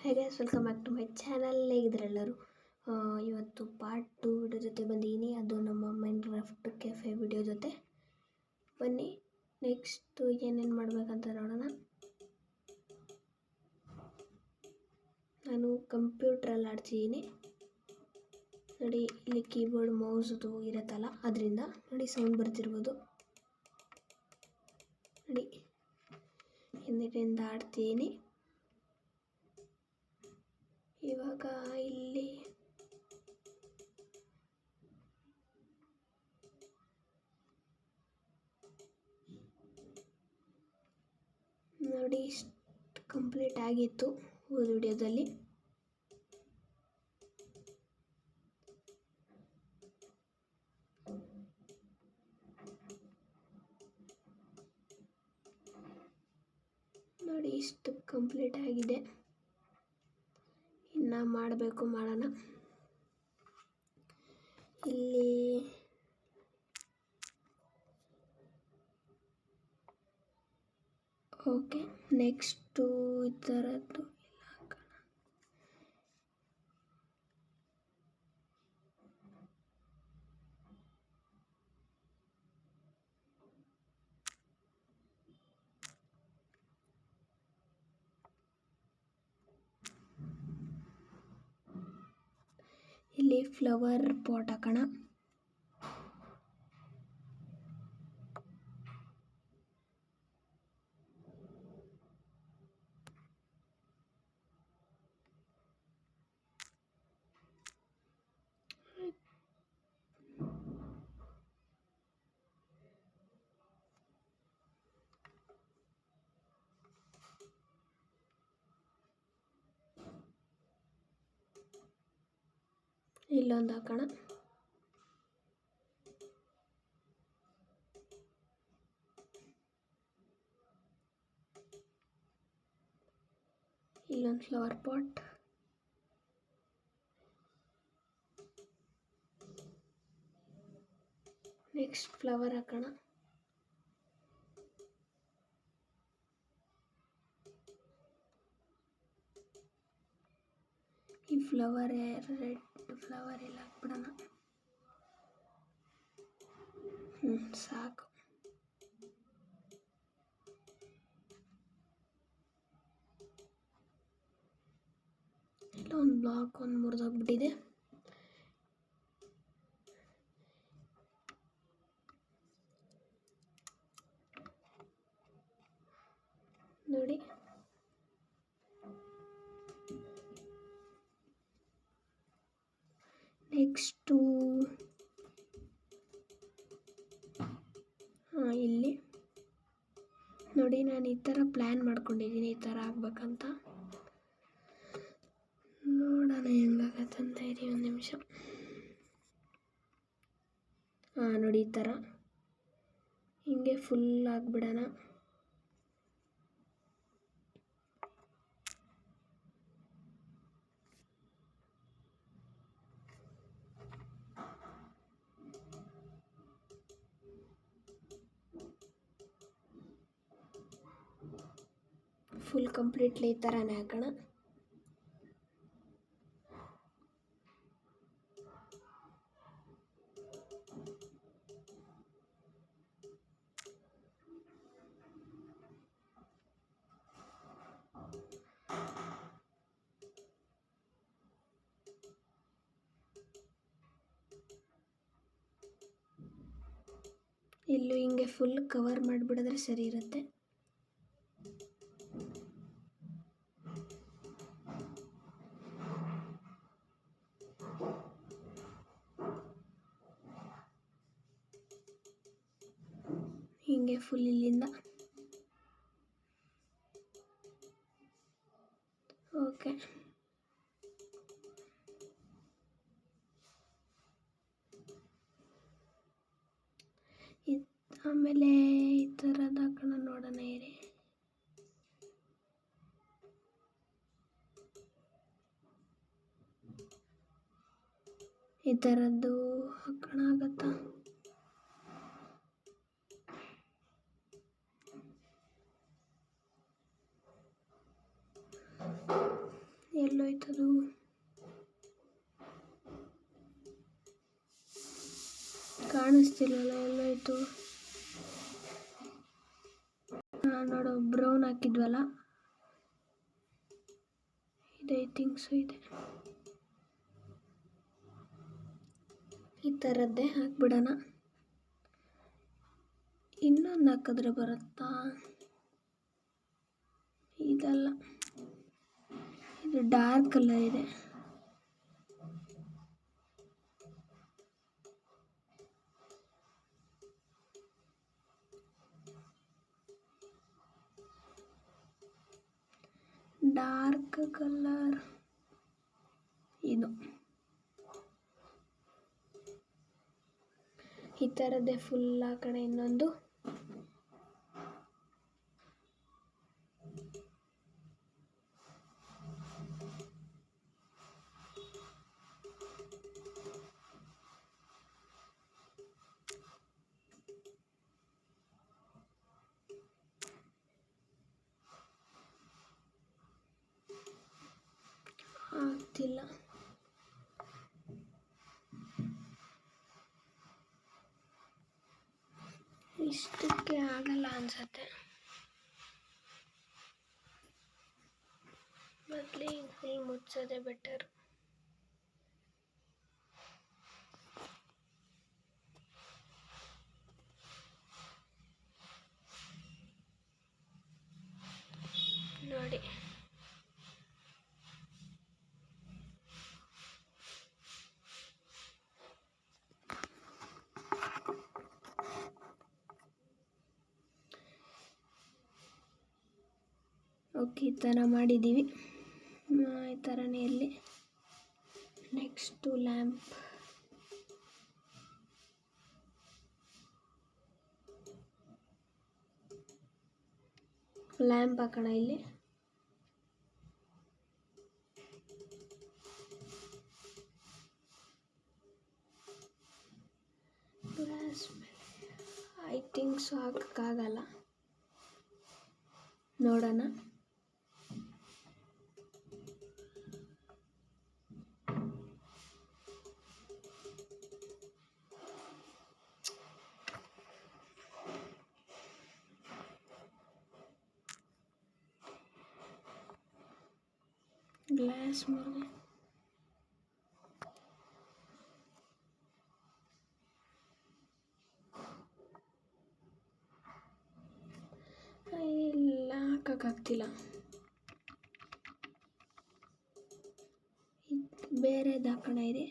Hey guys, welcome back to my channel. ಹೇಗಿದ್ರೆಲ್ಲರೂ? ಇವತ್ತು part 2 video ಜೊತೆ ಬಂದಿದ್ದೀನಿ. ಅದು ನಮ್ಮ ಮೈನ್ಕ್ರಾಫ್ಟ್ ಕೆಫೆ ವಿಡಿಯೋ ಜೊತೆ. ಬನ್ನಿ ನೆಕ್ಸ್ಟು ಏನೇನು ಮಾಡಬೇಕಂತ ನೋಡೋಣ. ನಾನು ಕಂಪ್ಯೂಟ್ರಲ್ಲಿ ಆಡ್ತಿದ್ದೀನಿ ನೋಡಿ. ಇಲ್ಲಿ ಕೀಬೋರ್ಡ್ ಮೌಸ್ದು ಇರುತ್ತಲ್ಲ, ಅದರಿಂದ ನೋಡಿ ಸೌಂಡ್ ಬರ್ತಿರ್ಬೋದು ನೋಡಿ. ಹಿಂದಿನಿಂದ ಆಡ್ತೀನಿ. ಇವಾಗ ಇಲ್ಲಿ ನೋಡಿ, ಇಷ್ಟು ಕಂಪ್ಲೀಟ್ ಆಗಿತ್ತು ಒಂದು ವಿಡಿಯೋದಲ್ಲಿ. ನೋಡಿ, ಇಷ್ಟು ಕಂಪ್ಲೀಟ್ ಆಗಿದೆ. ಇನ್ನು ಮಾಡೋಣ. ಇಲ್ಲಿ ಓಕೆ, ನೆಕ್ಸ್ಟು ಈ ಥರದ್ದು ಇಲ್ಲಿ ಫ್ಲವರ್ ಪಾಟ್ ಹಾಕೋಣ. ಇಲ್ಲೊಂದು ಹಾಕೋಣ. ಇಲ್ಲೊಂದು ಫ್ಲವರ್ ಪಾಟ್. ನೆಕ್ಸ್ಟ್ ಫ್ಲವರ್ ಹಾಕೋಣ. ಈ ಫ್ಲವರ್ ರೆಡ್ ಫ್ಲವರ್ ಎಲ್ಲ ಹಾಕ್ಬಿಡೋಣ. ಸಾಕು. ಇಲ್ಲ ಒಂದು ಬ್ಲಾಕ್ ಮುರಿದೋಗ್ಬಿಟ್ಟಿದೆ. ನೋಡಿ, ನೆಕ್ಸ್ಟು ಇಲ್ಲಿ ನೋಡಿ, ನಾನು ಈ ಥರ ಪ್ಲ್ಯಾನ್ ಮಾಡ್ಕೊಂಡಿದ್ದೀನಿ, ಈ ಥರ ಆಗ್ಬೇಕಂತ. ನೋಡೋಣ ಹೆಂಗಾಗತ್ತಂತ. ಇರಿ ಒಂದು ನಿಮಿಷ. ನೋಡಿ, ಈ ಥರ ಹಿಂಗೆ ಫುಲ್ ಆಗಿಬಿಡೋಣ. ಫುಲ್ ಕಂಪ್ಲೀಟ್ಲಿ ಈ ಥರನೇ ಹಾಕೋಣ. ಇಲ್ಲೂ ಹಿಂಗೆ ಫುಲ್ ಕವರ್ ಮಾಡಿಬಿಡಿದ್ರೆ ಸರಿ ಇರುತ್ತೆ. ಹಿಂಗೆ ಫುಲ್ ಇಲ್ಲಿಂದ ಓಕೆ. ಆಮೇಲೆ ಈ ಥರದ ಹಾಕೋಣ. ನೋಡೋಣ ಇರಿ. ಈ ಥರದ್ದು ಹಾಕೋಣ ಆಗುತ್ತಾ? ಎಲ್ಲೋಯ್ತದು? ಕಾಣಿಸ್ತಿಲ್ವಲ್ಲ, ಎಲ್ಲೋಯ್ತು? ನೋಡು, ಬ್ರೌನ್ ಹಾಕಿದ್ವಲ್ಲ, ಇದೆ, ಐ ಥಿಂಕ್ ಸೊ ಇದೆ. ಈ ಥರದ್ದೇ ಹಾಕ್ಬಿಡೋಣ. ಇನ್ನೊಂದು ಹಾಕಿದ್ರೆ ಬರುತ್ತಾ? ಇದಲ್ಲ, ಇದು ಡಾರ್ಕ್ ಕಲರ್ ಇದೆ. ಡಾರ್ಕ್ ಕಲರ್ ಇದು. ಈ ಥರದ್ದೇ ಫುಲ್ ಆ ಕಡೆ ಇನ್ನೊಂದು. ಆಗ್ತಿಲ್ಲ. ಇಷ್ಟಕ್ಕೆ ಆಗಲ್ಲ ಅನ್ಸತ್ತೆ. ಮೊದಲೇ ಫುಲ್ ಮುಚ್ಚೋದೇ ಬೆಟರ್. ನೋಡಿ, ಓಕೆ, ಈ ಥರ ಮಾಡಿದ್ದೀವಿ. ಈ ಥರನೇ ಇಲ್ಲಿ. Next lamp. ಲ್ಯಾಂಪ್ ಹಾಕೋಣ ಇಲ್ಲಿ. ಗ್ಲಾಸ್ ಮೇಲೆ ಐ ಥಿಂಕ್ ಸೊ ಹಾಕೋಕ್ಕಾಗಲ್ಲ, ನೋಡೋಣ. ಗ್ಲಾಸ್ ಮೇಲೆ ಇಲ್ಲ, ಹಾಕೋಕ್ಕಾಗ್ತಿಲ್ಲ. ಬೇರೆದು ಹಾಕೋಣ ಇದೆ.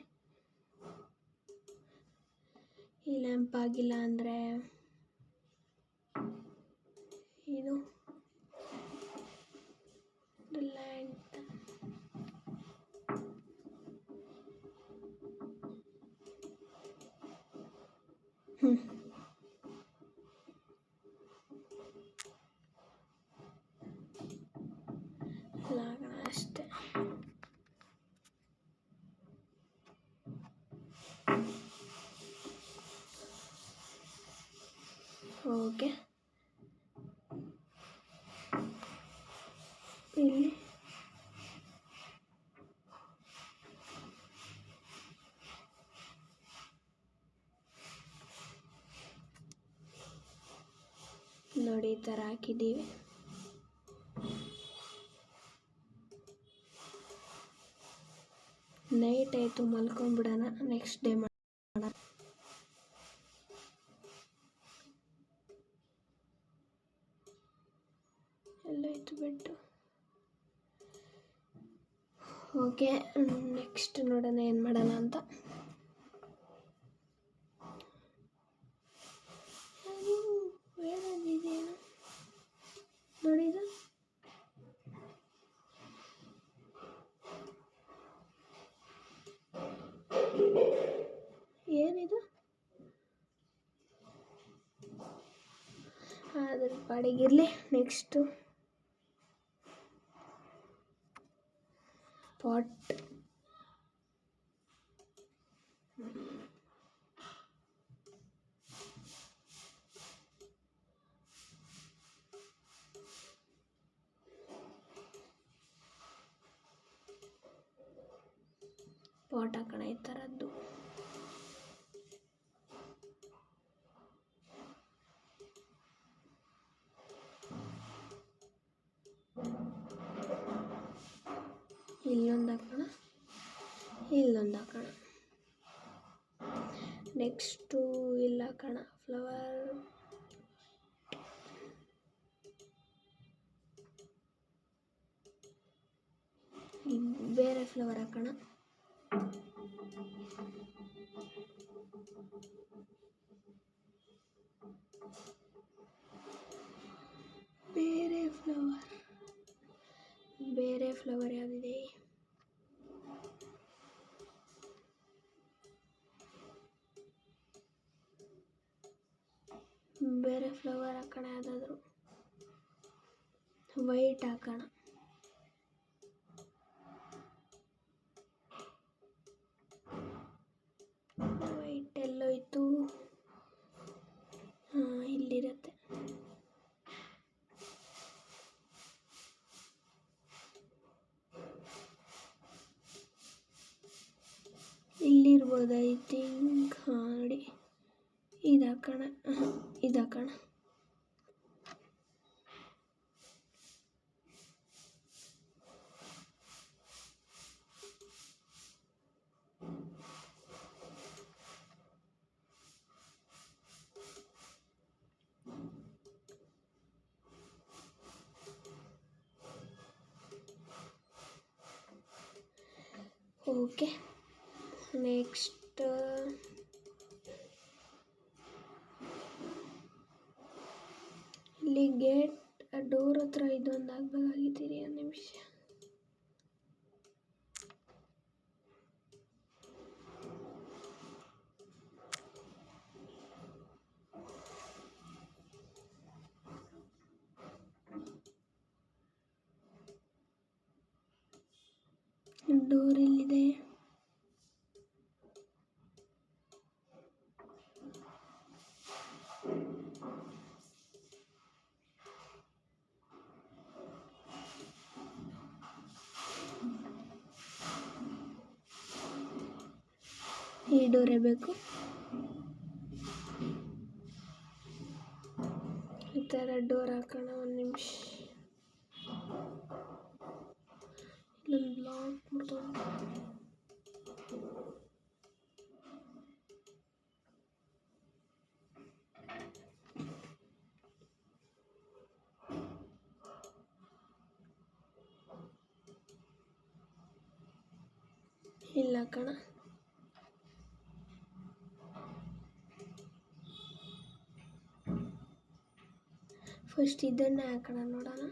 ಈ ಲ್ಯಾಂಪ್ ಆಗಿಲ್ಲ ಅಂದರೆ ಇದು ಲ್ಯಾಂಪ್. ಹಾಕೋಣ ಅಷ್ಟೇ. ಓಕೆ, ಇಲ್ಲಿ ನೋಡಿ, ಈ ಥರ ಹಾಕಿದ್ದೀವಿ. ನೈಟ್ ಆಯಿತು, ಮಲ್ಕೊಂಡ್ಬಿಡೋಣ. ನೆಕ್ಸ್ಟ್ ಡೇ ಮಾಡೋಣ. ಎಲ್ಲಾಯಿತು ಬೆಡ್ಡು. ಓಕೆ, ನೆಕ್ಸ್ಟ್ ನೋಡೋಣ ಏನು ಮಾಡೋಣ ಅಂತ. ಬೇರೆದಿದೆಯೇನು ನೋಡಿ, ಇದು ಏನಿದು? ಅದ್ರ ಪಾಡಿಗಿರಲಿ. Next pot. ಪಾಟ್ ಹಾಕೋಣ ಈ ಥರದ್ದು. ಇಲ್ಲೊಂದು ಹಾಕೋಣ, ಇಲ್ಲೊಂದು ಹಾಕೋಣ. ನೆಕ್ಸ್ಟು ಇಲ್ಲಿ ಹಾಕೋಣ ಫ್ಲವರ್. ಬೇರೆ ಫ್ಲವರ್ ಹಾಕೋಣ. ಬೇರೆ ಫ್ಲವರ್ ಯಾವುದಿದೆ? ಬೇರೆ ಫ್ಲವರ್ ಹಾಕೋಣ. ಯಾವುದಾದ್ರೂ ವೈಟ್ ಹಾಕೋಣ. ವೈಟ್ ಎಲ್ಲೋಯ್ತು? ಇಲ್ಲಿರುತ್ತೆ. ಇಲ್ಲಿರ್ಬೋದು ಐ ಥಿಂಕ್. ನೋಡಿ, ಇದು ಹಾಕೋಣ, ಇದು ಹಾಕೋಣ. ಓಕೆ, ನೆಕ್ಸ್ಟ್ ಇಲ್ಲಿ ಗೇಟ್ ಡೋರ್ ಹತ್ರ ಇದೊಂದು ಆಗಬೇಕಾಗಿದ್ದೀರಿ. ಒಂದು ನಿಮಿಷ. ಡೋರ್ ಎಲ್ಲಿದೆ? ಈ ಡೋರೇ ಬೇಕು. ಈ ಥರ ಡೋರ್ ಹಾಕೋಣ. ಒಂದು ನಿಮಿಷ. ಇಲ್ಲೊಂದು ಬ್ಲಾಕ್ ಮುರ್ದೋಯ್ತು. ಇಲ್ಲ ಹಾಕೋಣ. ಫಸ್ಟ್ ಇದನ್ನೇ ಹಾಕೋಣ, ನೋಡೋಣ.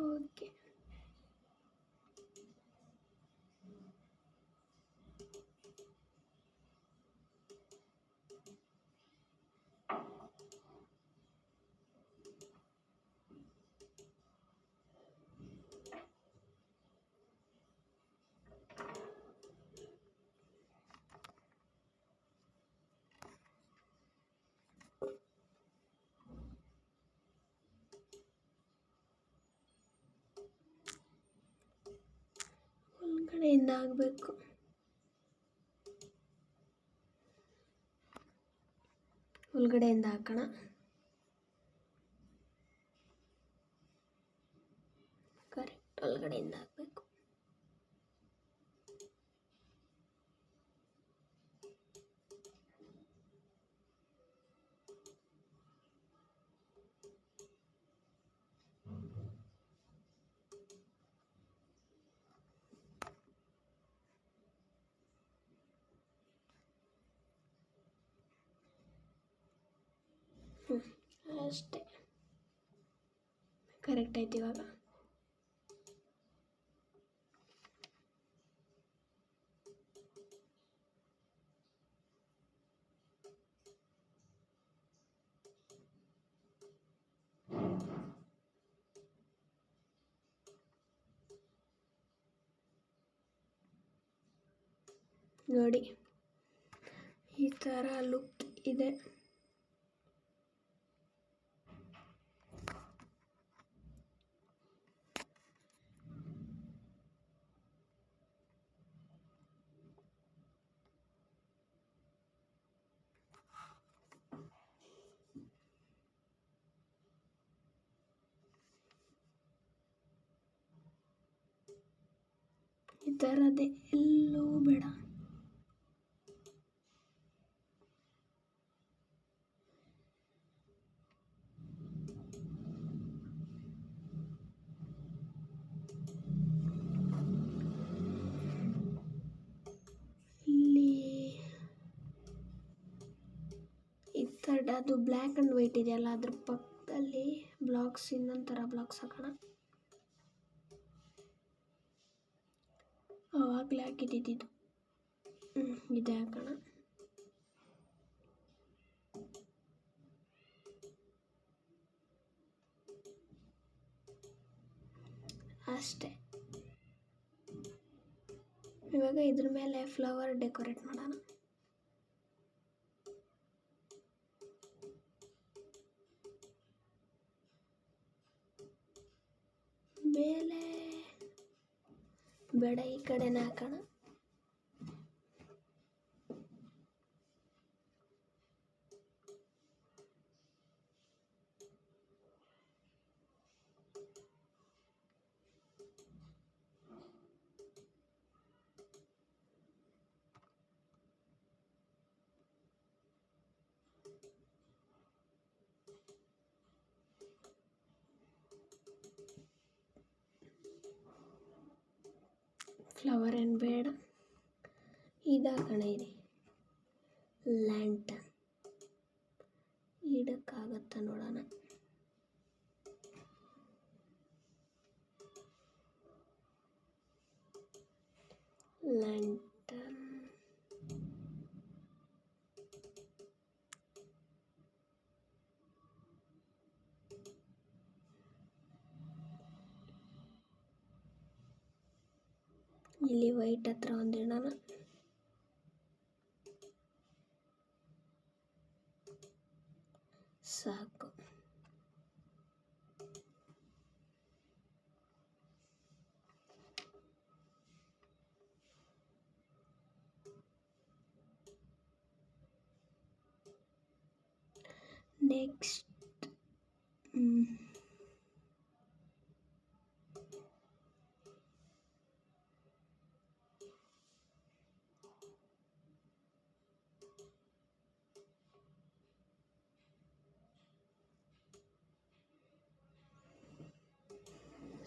ಓಕೆ, ಒಳಗಡೆಯಿಂದ ಆಗಬೇಕು. ಒಳಗಡೆಯಿಂದ ಹಾಕೋಣ. ಕರೆಕ್ಟ್, ಒಳಗಡೆಯಿಂದ ಹಾಕಬೇಕು. ಅಷ್ಟೇ, ಕರೆಕ್ಟ್ ಆಯ್ತು ಇವಾಗ. ನೋಡಿ, ಈ ಥರ ಲುಕ್ ಇದೆ. ಥರದೇ ಎಲ್ಲೂ ಬೇಡ. ಇಲ್ಲಿ ಈ ಥರ ಅದು ಬ್ಲ್ಯಾಕ್ ಆ್ಯಂಡ್ ವೈಟ್ ಇದೆಯಲ್ಲ, ಅದ್ರ ಪಕ್ಕದಲ್ಲಿ ಬ್ಲಾಕ್ಸ್, ಇನ್ನೊಂದು ಥರ ಬ್ಲಾಕ್ಸ್ ಹಾಕೋಣ. ಆವಾಗಲೇ ಹಾಕಿದ್ದಿದ್ದು ಇದೇ ಹಾಕೋಣ. ಅಷ್ಟೇ. ಇವಾಗ ಇದ್ರ ಮೇಲೆ ಫ್ಲವರ್ ಡೆಕೋರೇಟ್ ಮಾಡೋಣ. ಮೇಲೆ ಬೇಡ, ಈ ಕಡೆನೇ ಹಾಕೋಣ. ಫ್ಲವರ್ ಏನು ಬೇಡ, ಇದಾಕೋಣ. ಇದೆ ಲ್ಯಾಂಟರ್ನ್, ಇಡಕ್ಕಾಗತ್ತ ನೋಡೋಣ. ಲ್ಯಾಂಟರ್ನ್ ಇಲ್ಲಿ ವೈಟ್ ಹತ್ರ ಒಂದು ಇಡೋಣ. ಸಾಕು. ನೆಕ್ಸ್ಟ್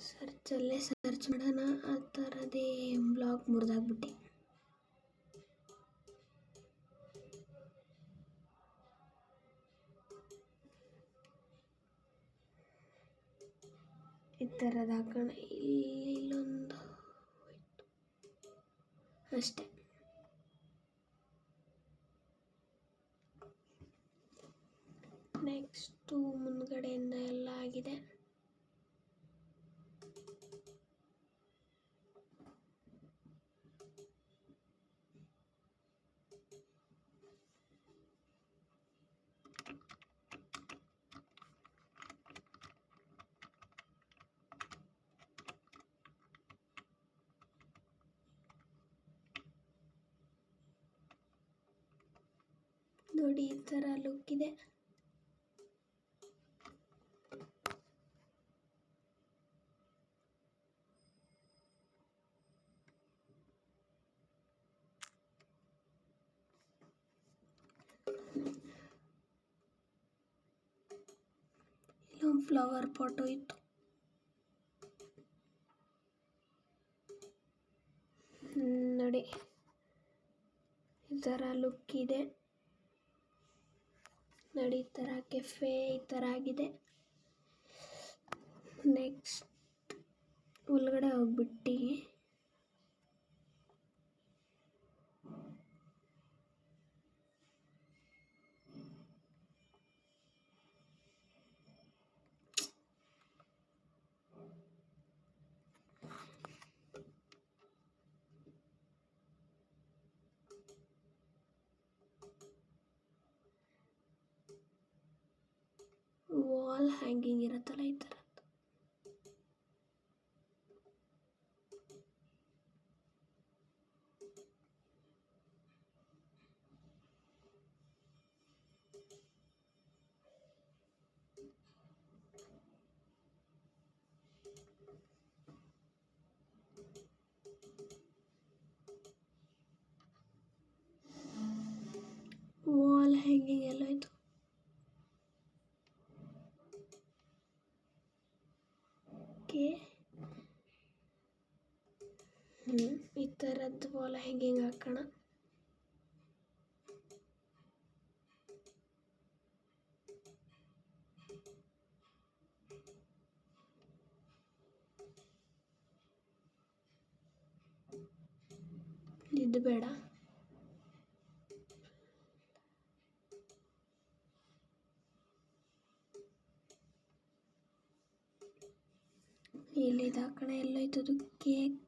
ಸರ್ಚಲ್ಲೇ ಸರ್ಚ್ ಮಾಡೋಣ. ಆ ಥರದೇ ಬ್ಲಾಕ್ ಮುರಿದಾಗ್ಬಿಟ್ಟು ಈ ಥರದ್ದು ಹಾಕೋಣ. ಇಲ್ಲೊಂದು ಅಷ್ಟೇ. ನೆಕ್ಸ್ಟು ಮುಂದ್ಗಡೆಯಿಂದ ಎಲ್ಲ ಆಗಿದೆ. ನೋಡಿ, ಈ ಥರ ಲುಕ್ ಇದೆ. ಇಲ್ಲೊಂದು ಫ್ಲವರ್ ಪಾಟು ಇತ್ತು. ನೋಡಿ, ಈ ಥರ ಲುಕ್ ಇದೆ. ನೋಡಿ, ಈ ಥರ ಕೆಫೆ ಈ ಥರ ಆಗಿದೆ. ನೆಕ್ಸ್ಟ್ ಒಳಗಡೆ ಹೋಗ್ಬಿಟ್ಟು ವಾಲ್ ಹ್ಯಾಂಗಿಂಗ್ ಇರುತ್ತಲ್ಲ, ಈ ಥರ ಹ್ಯಾಂಗಿಂಗ್ ಹಾಕೋಣ. ಇದು ಬೇಡ. ಇಲ್ಲಿ ಹಾಕೋಣ. ಎಲ್ಲೋಯ್ತದು ಕೇಕ್.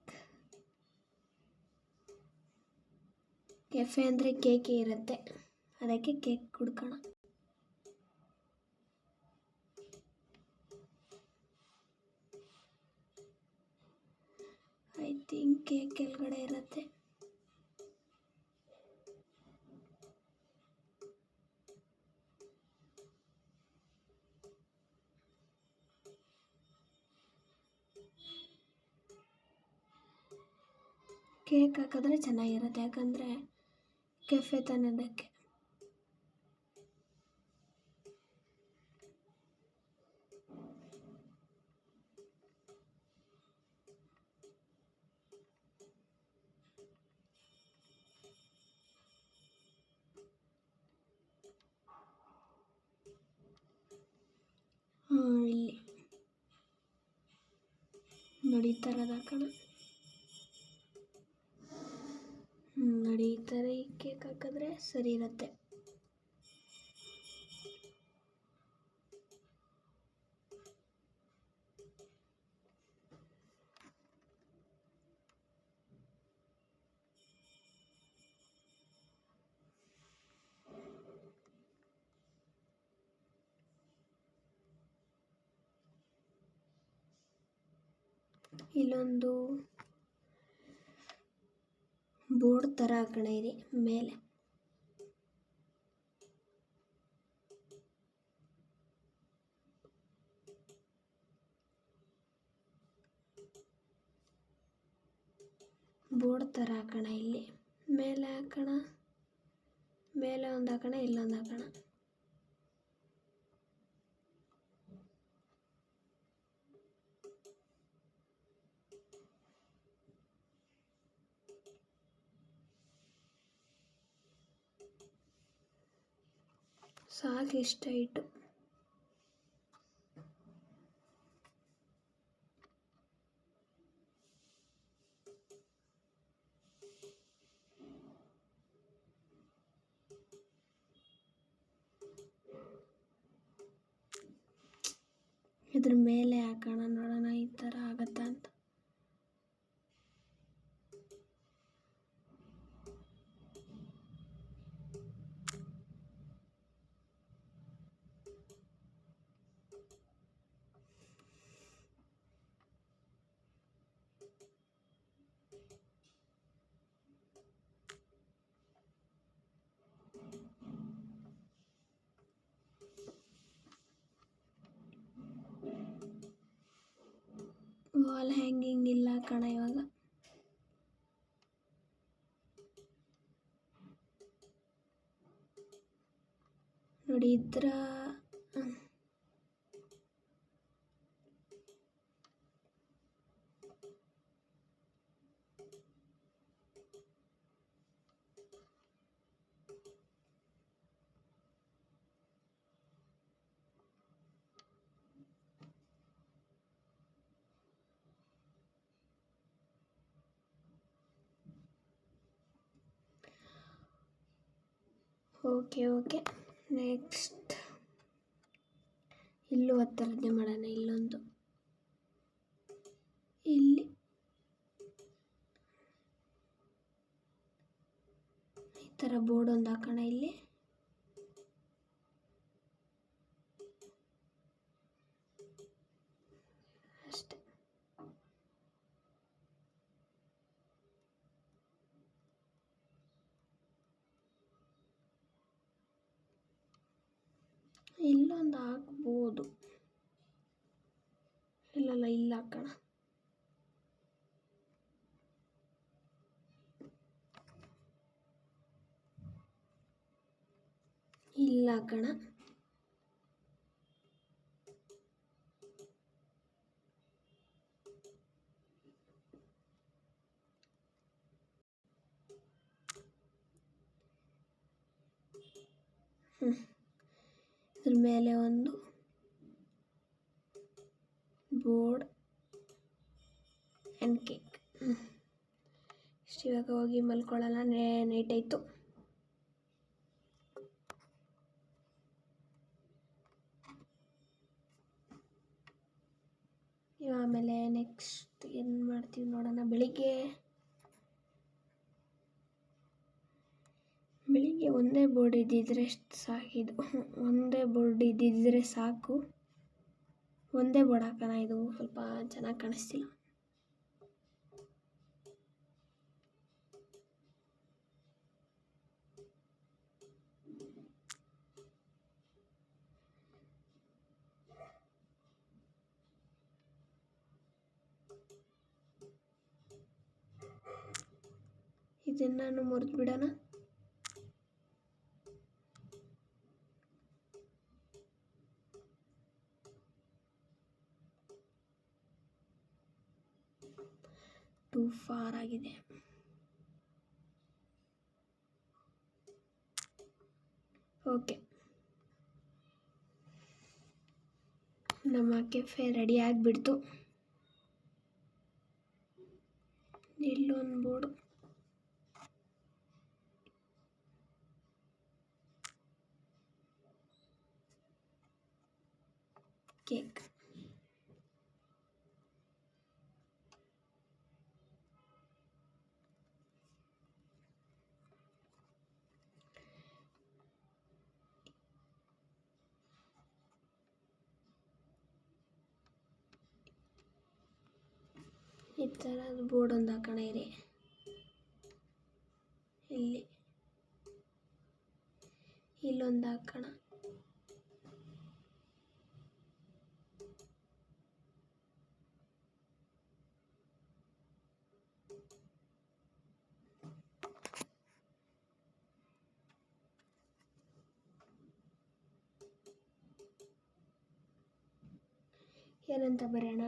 ಕೆಫೆ ಅಂದರೆ ಕೇಕೆ ಇರುತ್ತೆ, ಅದಕ್ಕೆ ಕೇಕ್ ಹುಡ್ಕೋಣ. ಐ ಥಿಂಕ್ ಕೇಕ್ ಕೆಳಗಡೆ ಇರುತ್ತೆ. ಕೇಕ್ ಹಾಕಿದ್ರೆ ಚೆನ್ನಾಗಿರುತ್ತೆ, ಯಾಕಂದರೆ ಕೆಫೆ ತಾನೋದಕ್ಕೆ. ಇಲ್ಲಿ ನೋಡಿ ಈ ಥರದ್ದು ಹಾಕೋಣ. ನೋಡಿ ಈ ಥರ ಈ ಕೇಕ್ ಹಾಕಿದ್ರೆ ಸರಿ ಇರುತ್ತೆ. ಇಲ್ಲೊಂದು ಬೋರ್ಡ್ ಥರ ಹಾಕೋಣ ಇದೆ ಮೇಲೆ. ಬೋರ್ಡ್ ಥರ ಹಾಕೋಣ. ಇಲ್ಲಿ ಮೇಲೆ ಹಾಕೋಣ. ಮೇಲೆ ಒಂದು ಹಾಕೋಣ, ಇಲ್ಲೊಂದು ಹಾಕೋಣ. ಸಾಕು ಇಷ್ಟ ಇಟ್ಟು. ಇದ್ರ ಮೇಲೆ ಹಾಕೋಣ, ನೋಡೋಣ ಈ ಥರ ಆಗತ್ತಾ ಅಂತ. ವಾಲ್ ಹ್ಯಾಂಗಿಂಗ್ ಇಲ್ಲ ಕಣ ಇವಾಗ. ನೋಡಿ ಇದ್ರ ಓಕೆ ನೆಕ್ಸ್ಟ್ ಇಲ್ಲೂ ಆ ಥರದ್ದೇ ಮಾಡೋಣ. ಇಲ್ಲೊಂದು ಇಲ್ಲಿ ಈ ಥರ ಬೋರ್ಡ್ ಒಂದು ಹಾಕೋಣ. ಇಲ್ಲಿ ಅಷ್ಟೆ. ಇಲ್ಲೊಂದು ಹಾಕ್ಬೋದು, ಇಲ್ಲಲ್ಲ ಇಲ್ಲ ಹಾಕೋಣ. ಇಲ್ಲ ಹಾಕೋಣ. ಇದ್ರ ಮೇಲೆ ಒಂದು ಬೋರ್ಡ್ ಆ್ಯಂಡ್ ಕೇಕ್. ಇಷ್ಟು ಇವಾಗ ಹೋಗಿ ಮಲ್ಕೊಳ್ಳೋಣ. ನೈಟ್ ಆಯಿತು. ಆಮೇಲೆ ನೆಕ್ಸ್ಟ್ ಏನು ಮಾಡ್ತೀವಿ ನೋಡೋಣ. ಬೆಳಿಗ್ಗೆ ಒಂದೇ ಬೋರ್ಡ್ ಇದ್ದಿದ್ರೆ ಒಂದೇ ಬೋರ್ಡ್ ಇದ್ದಿದ್ರೆ ಸಾಕು. ಒಂದೇ ಬೋರ್ಡ್ ಹಾಕೋಣ. ಇದು ಸ್ವಲ್ಪ ಚೆನ್ನಾಗಿ ಕಾಣಿಸ್ತಿಲ್ಲ. ಇದನ್ನು ಮುರಿದು ಬಿಡೋಣ. ಟೂ ಫಾರ್ ಆಗಿದೆ. ಓಕೆ, ನಮ್ಮ ಕೆಫೆ ರೆಡಿ ಆಗಿಬಿಡ್ತು. ಇಲ್ಲೊಂದು ಬೋರ್ಡು, ಕೇಕ್. ಈ ಥರದ ಬೋರ್ಡ್ ಒಂದು ಹಾಕೋಣ. ಇಲ್ಲೊಂದು ಹಾಕೋಣ. ಏನಂತ ಬರೋಣ?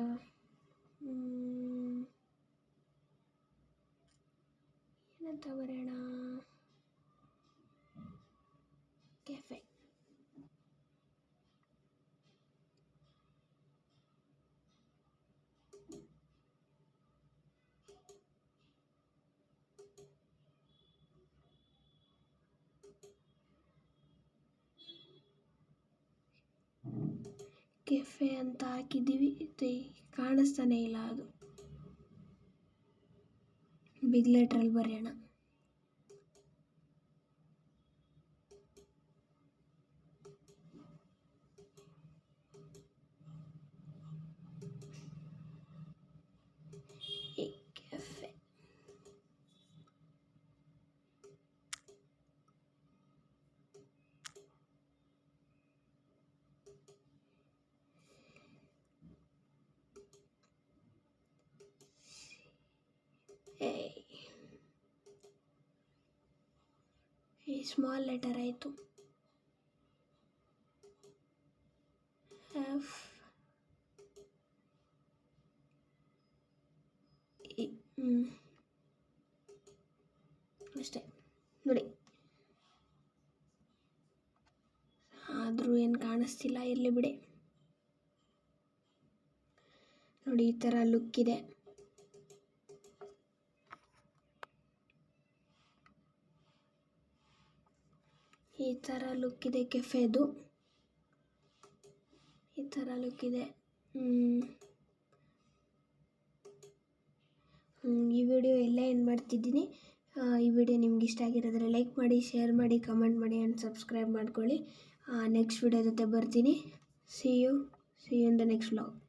ಕೆಫೆ. ಕೆಫೆ ಅಂತ ಹಾಕಿದ್ದೀವಿ. ಕಾಣಿಸ್ತಾನೆ ಇಲ್ಲ. ಅದು ಬಿಗ್ ಲೆಟ್ರಲ್ಲಿ ಬರೆಯೋಣ. ಕೆಫೆ. ಈ ಸ್ಮಾಲ್ ಲೆಟರ್ ಆಯಿತು. ಎಫ್ ಅಷ್ಟೇ ನೋಡಿ. ಆದರೂ ಏನು ಕಾಣಿಸ್ತಿಲ್ಲ. ಇರಲಿ ಬಿಡಿ. ನೋಡಿ, ಈ ಥರ ಲುಕ್ ಇದೆ. ಈ ಥರ ಲುಕ್ ಇದೆ ಕೆಫೆದು. ಈ ಥರ ಲುಕ್ ಇದೆ. ಈ ವಿಡಿಯೋ ಎಲ್ಲ ಏನು ಮಾಡ್ತಿದ್ದೀನಿ. ಈ ವಿಡಿಯೋ ನಿಮ್ಗೆ ಇಷ್ಟ ಆಗಿರೋದ್ರೆ ಲೈಕ್ ಮಾಡಿ, ಶೇರ್ ಮಾಡಿ, ಕಮೆಂಟ್ ಮಾಡಿ ಆ್ಯಂಡ್ ಸಬ್ಸ್ಕ್ರೈಬ್ ಮಾಡ್ಕೊಳ್ಳಿ. ನೆಕ್ಸ್ಟ್ ವಿಡಿಯೋ ಜೊತೆ ಬರ್ತೀನಿ. See you in the next vlog.